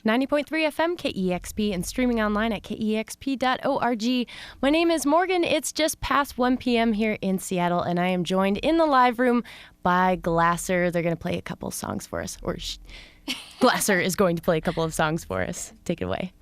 90.3 FM, KEXP, and streaming online at KEXP.org. My name is Morgan. It's just past 1 p.m. here in Seattle, and I am joined in the live room by Glasser. They're going to play a couple of songs for us. Glasser is going to play a couple of songs for us. Take it away.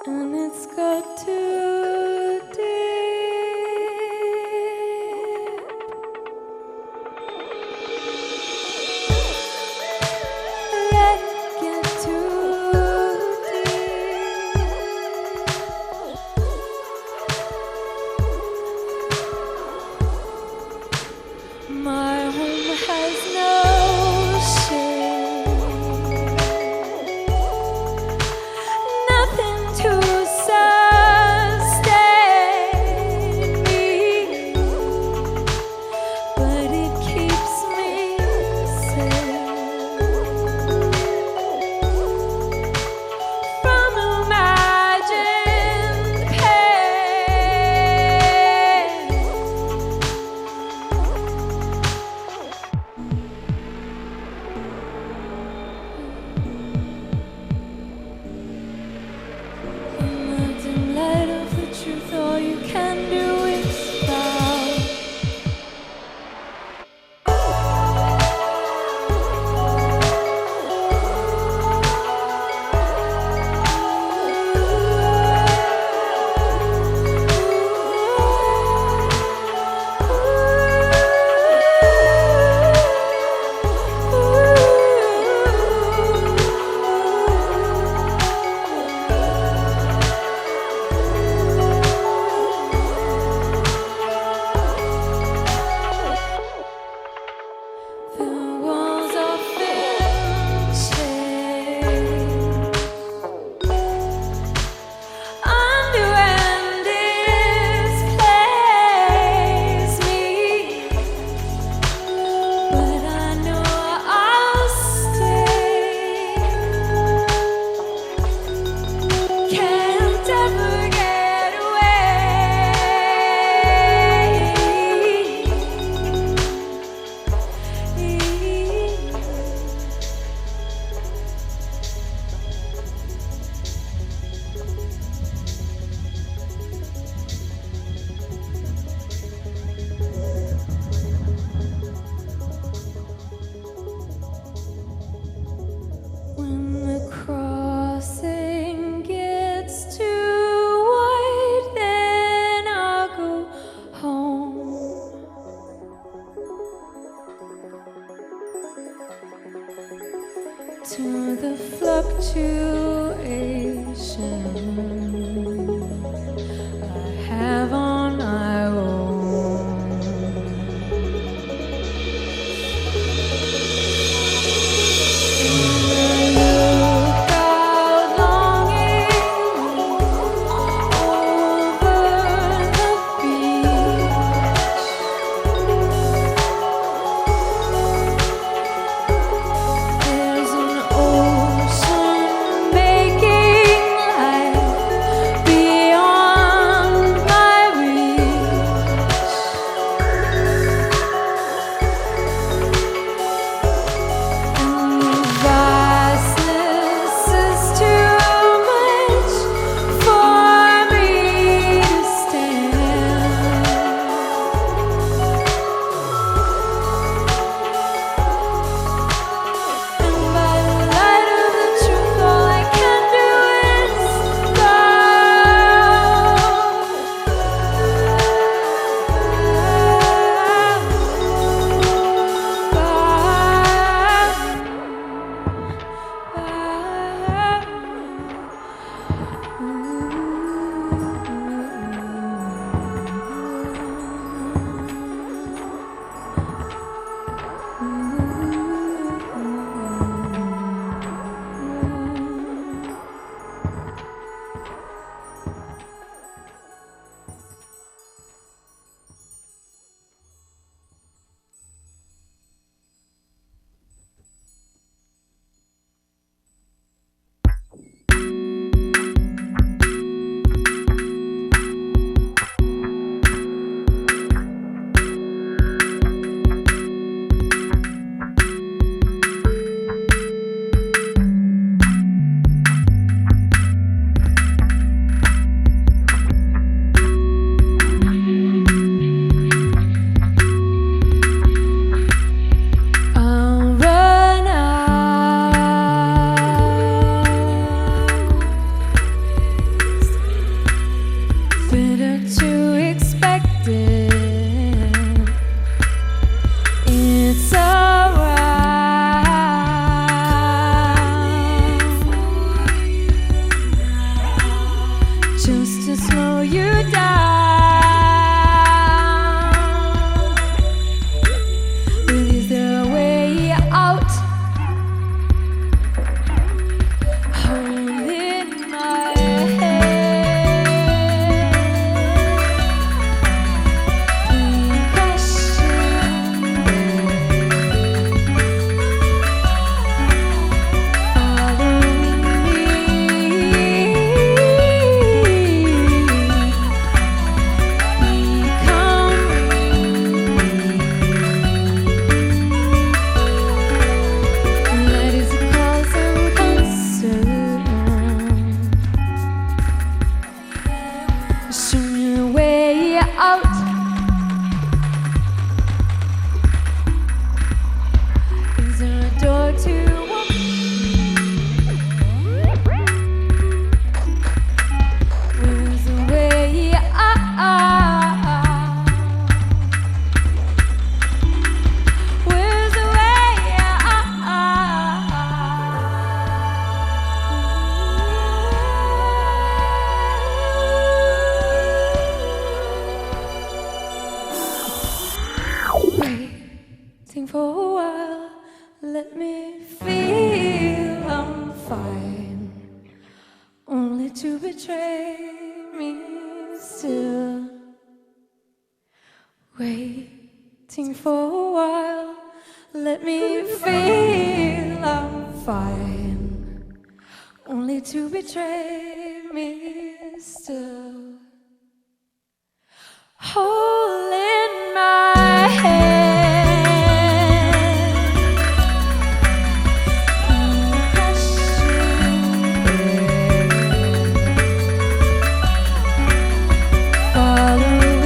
And it's got too deep. Let it get too deep. My home has no shame. Nothing to to the fluctuation I have on my own. And I look out longing over the beach. There's an ocean making life a while. Let me feel I'm fine, only to betray me still. Waiting for a while. Let me feel I'm fine, only to betray me still. Holding my hand, crashing there, following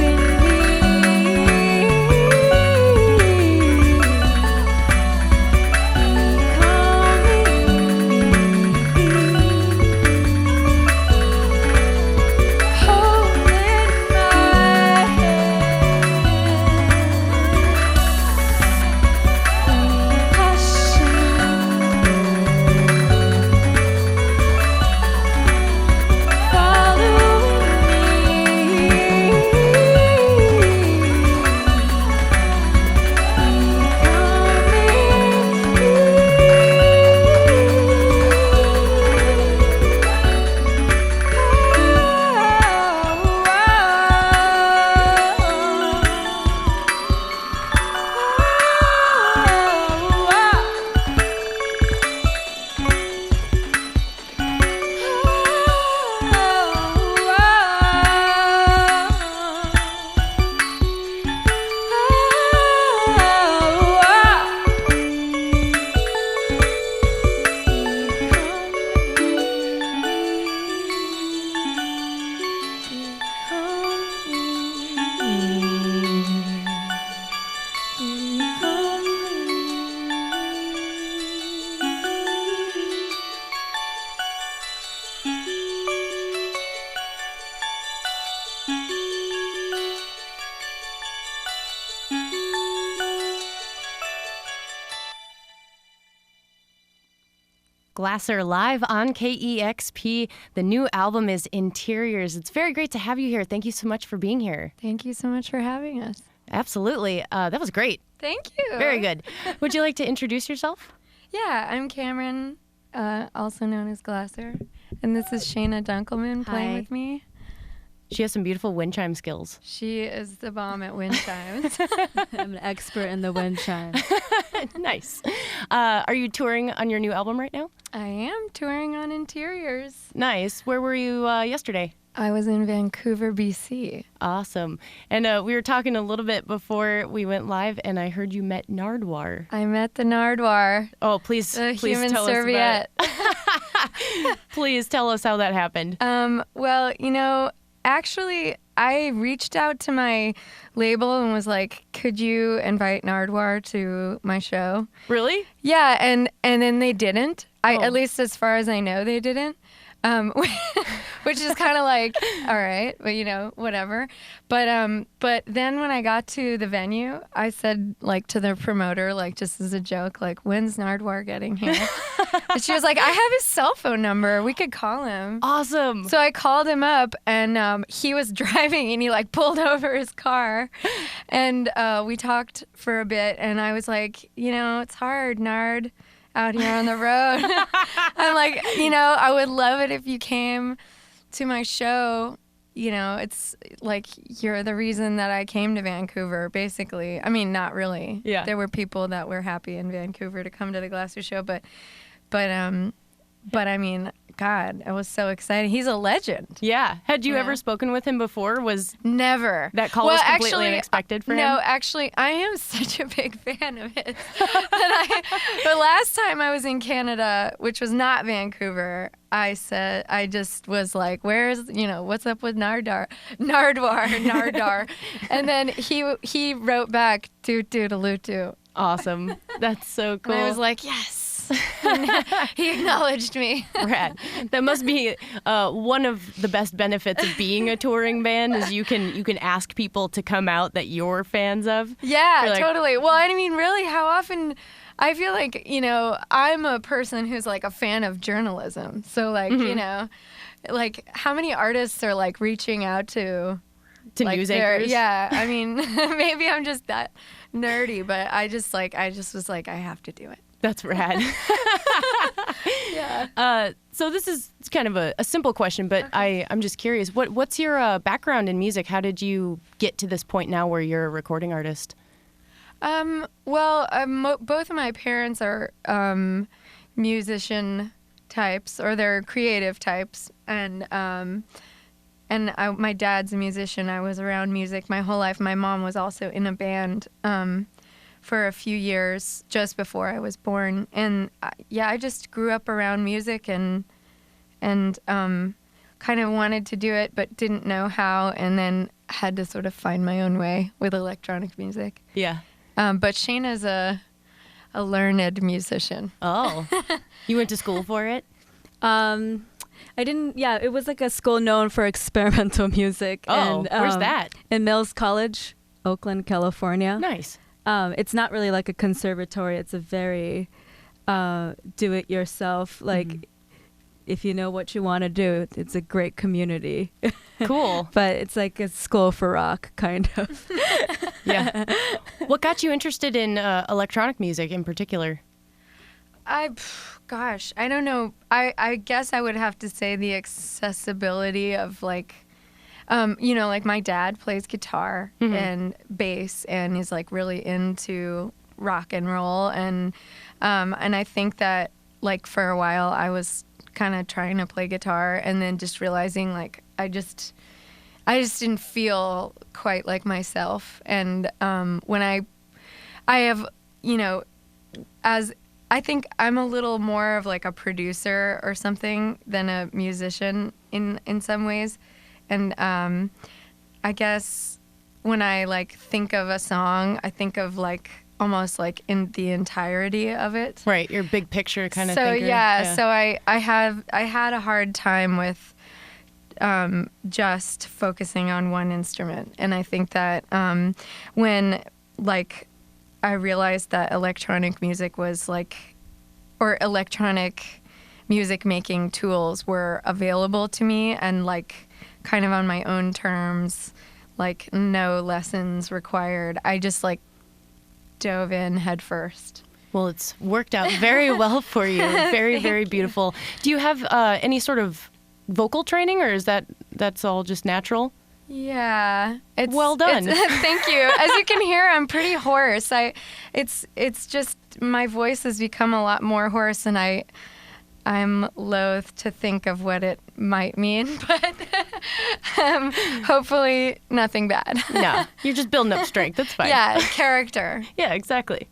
Glasser live on KEXP. The new album is Interiors. It's very great to have you here. Thank you so much for being here. Thank you so much for having us. Absolutely. That was great. Thank you. Very good. Would you like to introduce yourself? Yeah, I'm Cameron, also known as Glasser, and this is Shayna Dunkelman playing Hi. with me. She has some beautiful wind chime skills. She is the bomb at wind chimes. I'm an expert in the wind chime. Nice. Are you touring on your new album right now? I am touring on Interiors. Nice. Where were you yesterday? I was in Vancouver, BC. Awesome. And we were talking a little bit before we went live, and I heard you met Nardwuar. I met the Nardwuar, Oh, please the human tell serviette. us about it. Please tell us how that happened. Well, actually, I reached out to my label and was like, could you invite Nardwuar to my show? Really? Yeah, and then they didn't. Oh. At least as far as I know, they didn't. Which is kind of like, all right, but whatever. But then when I got to the venue, I said like to the promoter, like just as a joke, like, when's Nardwuar getting here? And she was like, I have his cell phone number. We could call him. Awesome. So I called him up, and he was driving, and he like pulled over his car, and we talked for a bit, and I was like, it's hard, Nard, out here on the road. I'm like, I would love it if you came to my show. It's like you're the reason that I came to Vancouver, basically. I mean, not really. Yeah. There were people that were happy in Vancouver to come to the Glasser show, but I mean, God, I was so excited. He's a legend. Yeah. Had you Yeah. ever spoken with him before? Was Never. that call was completely unexpected for him? No, actually, I am such a big fan of his. The last time I was in Canada, which was not Vancouver, I just was like, what's up with Nardwuar. And then he wrote back, toot-toot-a-loot-toot. Awesome. That's so cool. And I was like, yes. He acknowledged me. Rad. That must be one of the best benefits of being a touring band is you can ask people to come out that you're fans of. Yeah, You're like- totally. Well, I mean, really, how often... I feel like, I'm a person who's like a fan of journalism. So like, like how many artists are like reaching out to To like news their- anchors. Yeah, I mean, maybe I'm just that nerdy, but I just was like, I have to do it. That's rad. Yeah. So this is kind of a simple question, but Okay. I'm just curious. What's your background in music? How did you get to this point now where you're a recording artist? Well, both of my parents are musician types, or they're creative types, and my dad's a musician. I was around music my whole life. My mom was also in a band for a few years just before I was born, and I just grew up around music and kind of wanted to do it, but didn't know how, and then had to sort of find my own way with electronic music. Yeah. But Shayna's a learned musician. Oh, you went to school for it? I didn't. Yeah, it was like a school known for experimental music. Oh, and, where's that? In Mills College, Oakland, California. Nice. It's not really like a conservatory. It's a very do-it-yourself. Like, if you know what you want to do, it's a great community. Cool. But it's like a school for rock, kind of. Yeah. What got you interested in electronic music in particular? I don't know. I guess I would have to say the accessibility of like, like my dad plays guitar and bass and is like really into rock and roll, and I think that like for a while I was kind of trying to play guitar and then just realizing like I just didn't feel quite like myself, and when I have, as I think I'm a little more of like a producer or something than a musician in some ways. And I guess when I like think of a song, I think of like almost like in the entirety of it. Right, your big picture kind of So thinker. so I had a hard time with just focusing on one instrument. And I think that when like I realized that electronic music was like, or electronic music making tools were available to me and like kind of on my own terms, like no lessons required, I just like dove in head first. Well, it's worked out very well for you. Very, very beautiful. Do you have any sort of vocal training, or is that's all just natural? Yeah, it's well done. Thank you. As you can hear, I'm pretty hoarse. It's just my voice has become a lot more hoarse, and I'm loath to think of what it might mean, but hopefully nothing bad. No, you're just building up strength. That's fine. Yeah, character. Yeah, exactly.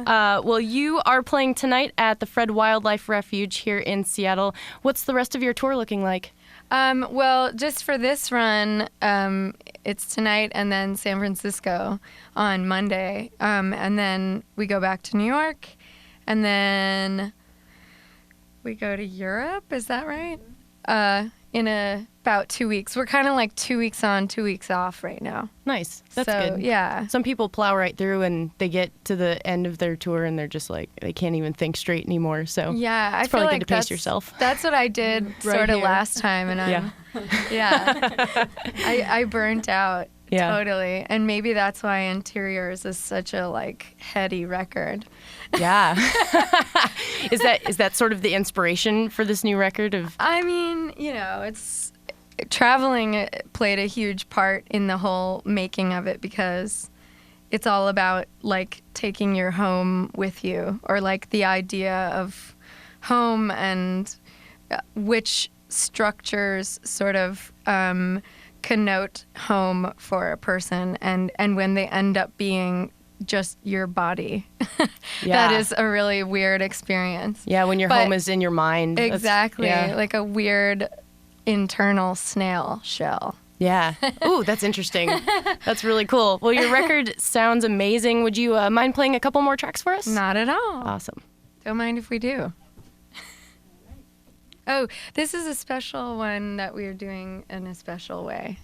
Well, you are playing tonight at the Fred Wildlife Refuge here in Seattle. What's the rest of your tour looking like? Well, just for this run, it's tonight and then San Francisco on Monday. And then we go back to New York, and then we go to Europe. Is that right? In about 2 weeks. We're kind of like 2 weeks on, 2 weeks off right now. Nice. That's So, good. yeah. Some people plow right through and they get to the end of their tour and they're just like, they can't even think straight anymore. So Yeah, I it's feel probably like good to pace yourself. That's what I did sort of here. last time, and I burnt out totally, and maybe that's why Interiors is such a like heady record. Yeah. Is that sort of the inspiration for this new record of? I mean, it's traveling played a huge part in the whole making of it, because it's all about like taking your home with you, or like the idea of home and which structures sort of connote home for a person, and when they end up being just your body. That is a really weird experience. Yeah, when your home is in your mind. Exactly. Like a weird internal snail shell. Yeah. Ooh, that's interesting. That's really cool. Well, your record sounds amazing. Would you mind playing a couple more tracks for us? Not at all. Awesome. Don't mind if we do. Oh, this is a special one that we are doing in a special way.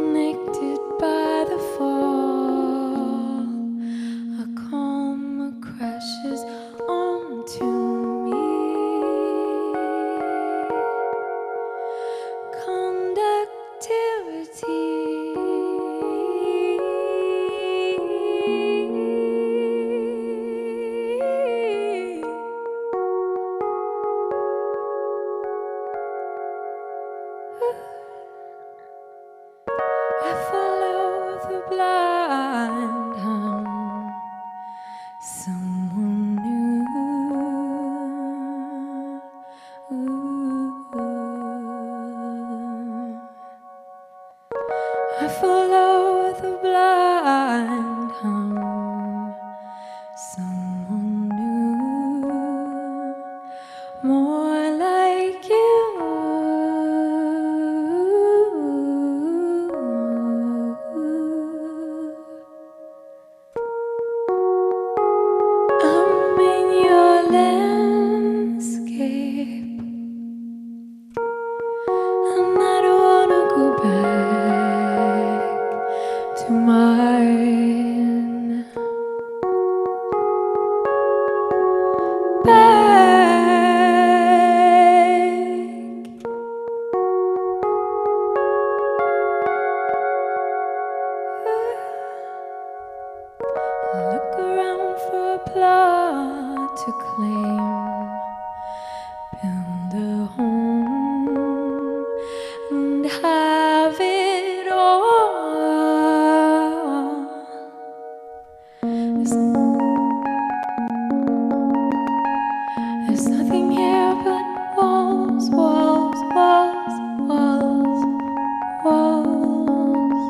connected by the fall. A calm crashes onto me. I follow the blind hum. Someone new. I follow the blind hum. Someone new, more like you. I'm in your landscape, and I don't wanna go back to mine. Look around for a plot to claim, build a home and have it all. There's nothing here but walls, walls, walls, walls, walls.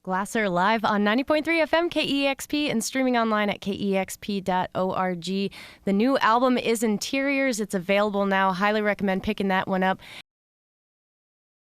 Glasser live on 90.3 FM KEXP and streaming online at KEXP.org. The new album is Interiors. It's available now. Highly recommend picking that one up.